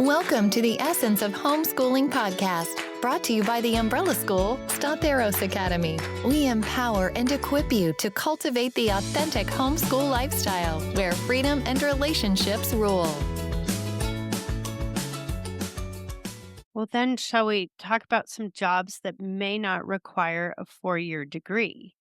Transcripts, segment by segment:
Welcome to the Essence of Homeschooling podcast, brought to you by the umbrella school, Start Academy. We empower and equip you to cultivate the authentic homeschool lifestyle where freedom and relationships rule. Well, then, shall we talk about some jobs that may not require a 4-year degree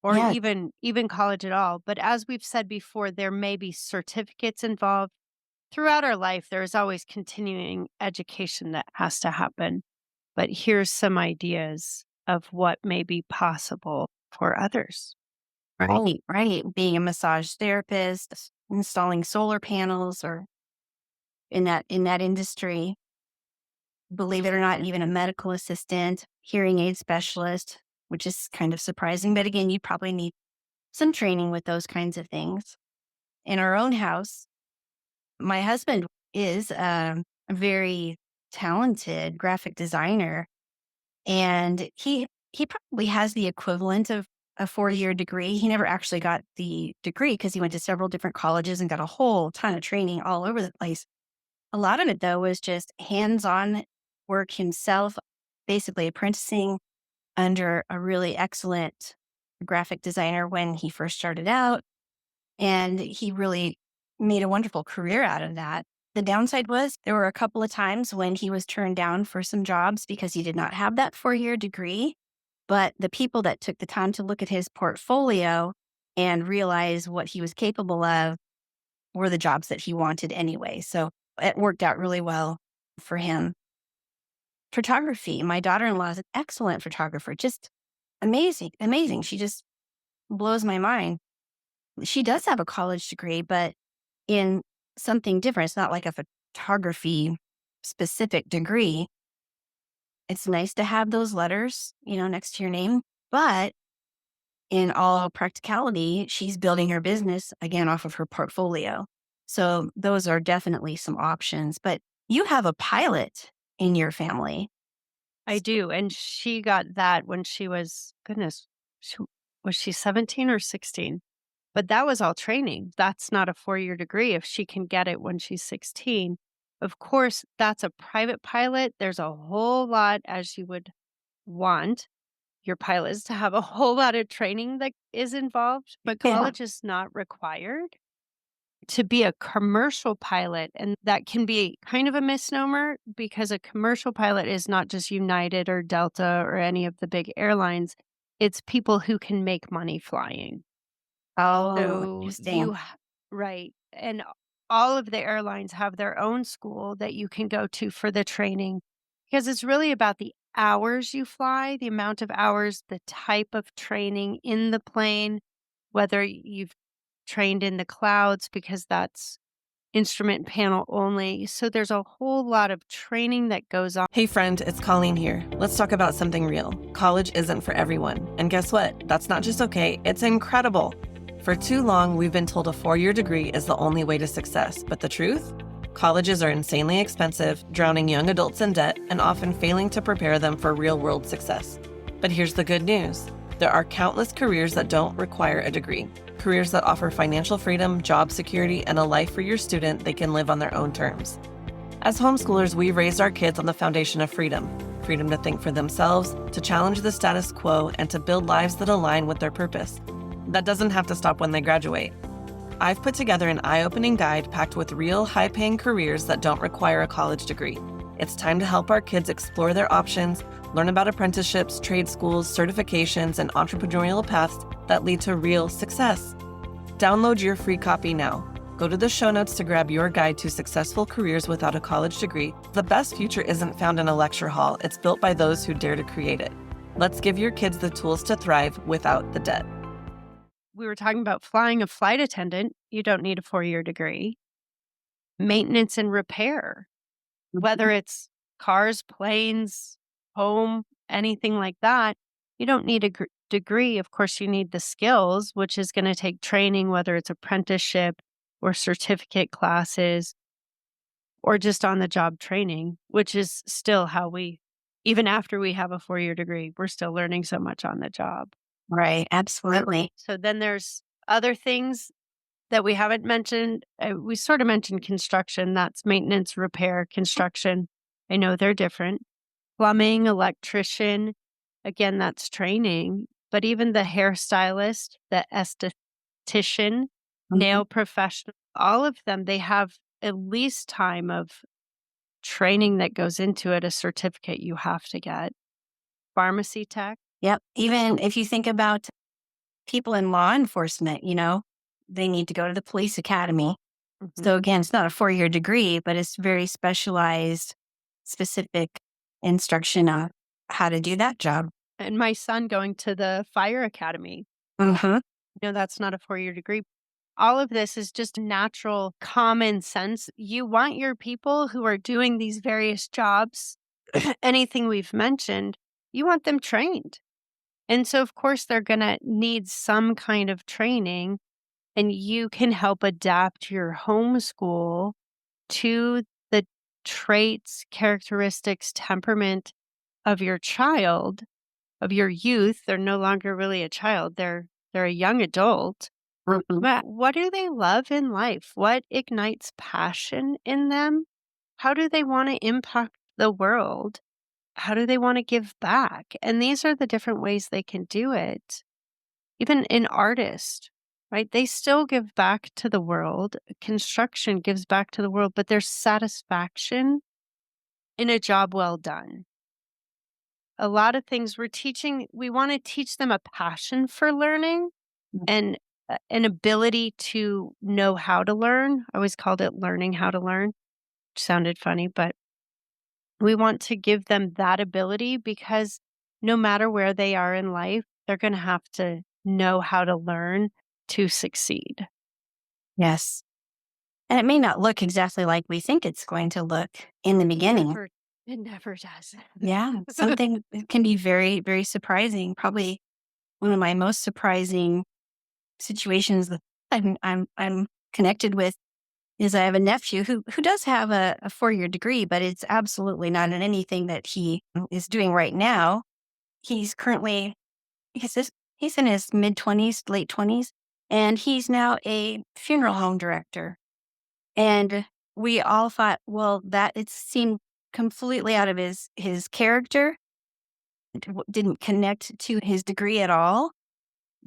or Yes. even college at all? But as we've said before, there may be certificates involved. Throughout our life, there is always continuing education that has to happen. But here's some ideas of what may be possible for others. Right. Being a massage therapist, installing solar panels, or in that industry. Believe it or not, even a medical assistant, hearing aid specialist, which is kind of surprising. But again, you probably need some training with those kinds of things. In our own house, my husband is a very talented graphic designer, and he probably has the equivalent of a 4-year degree. He never actually got the degree because he went to several different colleges and got a whole ton of training all over the place. A lot of it, though, was just hands-on work himself, basically apprenticing under a really excellent graphic designer when he first started out. And he really made a wonderful career out of that. The downside was there were a couple of times when he was turned down for some jobs because he did not have that 4-year degree. But the people that took the time to look at his portfolio and realize what he was capable of were the jobs that he wanted anyway. So it worked out really well for him. Photography. My daughter-in-law is an excellent photographer. Just amazing. She just blows my mind. She does have a college degree, but in something different. It's not like a photography specific degree. It's nice to have those letters, next to your name. But in all practicality, she's building her business again off of her portfolio. So those are definitely some options. But you have a pilot in your family. I do. And she got that when she was, was she 17 or 16? But that was all training. That's not a 4-year degree if she can get it when she's 16. Of course, that's a private pilot. There's a whole lot, as you would want your pilots to have a whole lot of training that is involved, but Yeah. college is not required to be a commercial pilot. And that can be kind of a misnomer because a commercial pilot is not just United or Delta or any of the big airlines. It's people who can make money flying. Oh, So interesting. right. And all of the airlines have their own school that you can go to for the training because it's really about the hours you fly, the amount of hours, the type of training in the plane, whether you've trained in the clouds because that's instrument panel only. So there's a whole lot of training that goes on. Hey friend, it's Colleen here. Let's talk about something real. College isn't for everyone. And guess what? That's not just okay, it's incredible. For too long, we've been told a 4-year degree is the only way to success. But the truth? Colleges are insanely expensive, drowning young adults in debt, and often failing to prepare them for real-world success. But here's the good news. There are countless careers that don't require a degree. Careers that offer financial freedom, job security, and a life for your student they can live on their own terms. As homeschoolers, we raised our kids on the foundation of freedom. Freedom to think for themselves, to challenge the status quo, and to build lives that align with their purpose. That doesn't have to stop when they graduate. I've put together an eye-opening guide packed with real high-paying careers that don't require a college degree. It's time to help our kids explore their options, learn about apprenticeships, trade schools, certifications, and entrepreneurial paths that lead to real success. Download your free copy now. Go to the show notes to grab your guide to successful careers without a college degree. The best future isn't found in a lecture hall. It's built by those who dare to create it. Let's give your kids the tools to thrive without the debt. We were talking about flying a flight attendant. You don't need a 4-year degree. Maintenance and repair, whether it's cars, planes, home, anything like that, you don't need a degree. Of course, you need the skills, which is going to take training, whether it's apprenticeship or certificate classes or just on-the-job training, which is still how even after we have a 4-year degree, we're still learning so much on the job. Right. Absolutely. So then there's other things that we haven't mentioned, we sort of mentioned construction. That's maintenance, repair, construction. I know they're different. Plumbing, electrician, again, that's training. But even the hairstylist, the esthetician, nail professional, all of them, they have at least time of training that goes into it, a certificate you have to get. Pharmacy tech. Yep. Even if you think about people in law enforcement, they need to go to the police academy. Mhm. So again, it's not a 4-year degree, but it's very specialized, specific instruction on how to do that job. And my son going to the fire academy. Mm-hmm. That's not a 4-year degree. All of this is just natural common sense. You want your people who are doing these various jobs, anything we've mentioned, you want them trained. And so, of course, they're going to need some kind of training, and you can help adapt your homeschool to the traits, characteristics, temperament of your child, of your youth. They're no longer really a child. They're a young adult. Mm-hmm. But what do they love in life? What ignites passion in them? How do they want to impact the world? How do they want to give back? And these are the different ways they can do it. Even an artist, right? They still give back to the world. Construction gives back to the world, but there's satisfaction in a job well done. A lot of things we want to teach them a passion for learning and an ability to know how to learn. I always called it learning how to learn, which sounded funny, but we want to give them that ability because no matter where they are in life, they're going to have to know how to learn to succeed. Yes. And it may not look exactly like we think it's going to look in the beginning. It never does. Yeah. Something it can be very, very surprising. Probably one of my most surprising situations that I'm connected with is I have a nephew who does have a 4-year degree, but it's absolutely not in anything that he is doing right now. He's currently he's in his mid-20s, late 20s, and he's now a funeral home director. And we all thought, well, that it seemed completely out of his character. It didn't connect to his degree at all.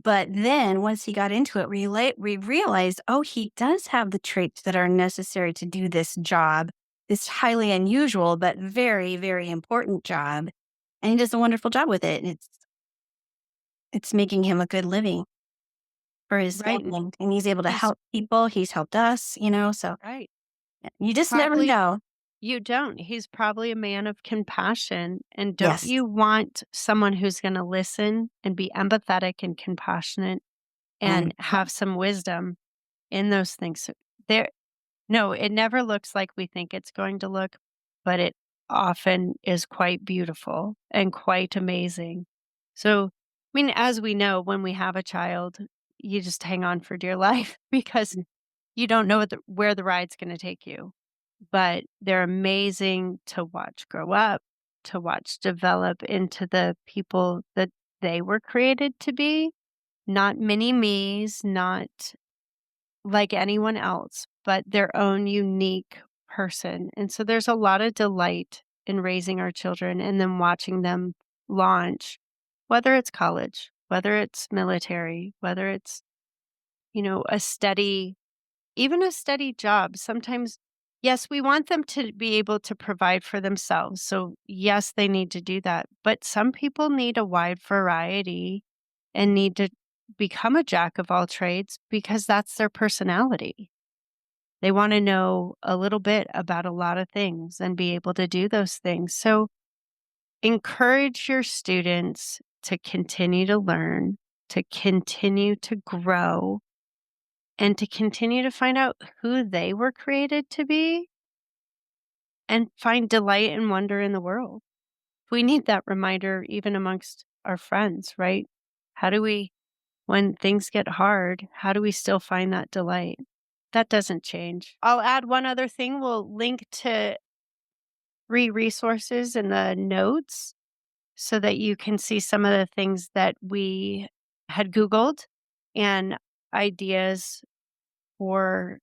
But then once he got into it, we realized, oh, he does have the traits that are necessary to do this job, this highly unusual but very, very important job. And he does a wonderful job with it. And it's making him a good living for his Right. family. And he's able to help people. He's helped us, so Right. you just never Probably- know. You don't. He's probably a man of compassion. And don't Yes. you want someone who's going to listen and be empathetic and compassionate and have some wisdom in those things? No, it never looks like we think it's going to look, but it often is quite beautiful and quite amazing. So, as we know, when we have a child, you just hang on for dear life because you don't know where the ride's going to take you. But they're amazing to watch grow up, to watch develop into the people that they were created to be. Not mini me's, not like anyone else, but their own unique person. And so there's a lot of delight in raising our children and then watching them launch, whether it's college, whether it's military, whether it's, even a steady job. Sometimes, yes, we want them to be able to provide for themselves. So yes, they need to do that. But some people need a wide variety and need to become a jack of all trades because that's their personality. They want to know a little bit about a lot of things and be able to do those things. So encourage your students to continue to learn, to continue to grow, and to continue to find out who they were created to be and find delight and wonder in the world. We need that reminder even amongst our friends, right? How do we, when things get hard, how do we still find that delight? That doesn't change. I'll add one other thing. We'll link to 3 resources in the notes so that you can see some of the things that we had Googled and ideas for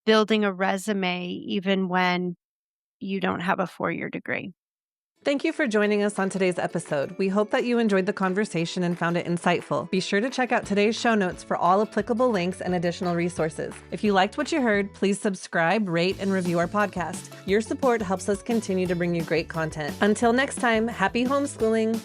building a resume even when you don't have a 4-year degree. Thank you for joining us on today's episode. We hope that you enjoyed the conversation and found it insightful. Be sure to check out today's show notes for all applicable links and additional resources. If you liked what you heard, please subscribe, rate, and review our podcast. Your support helps us continue to bring you great content. Until next time, happy homeschooling.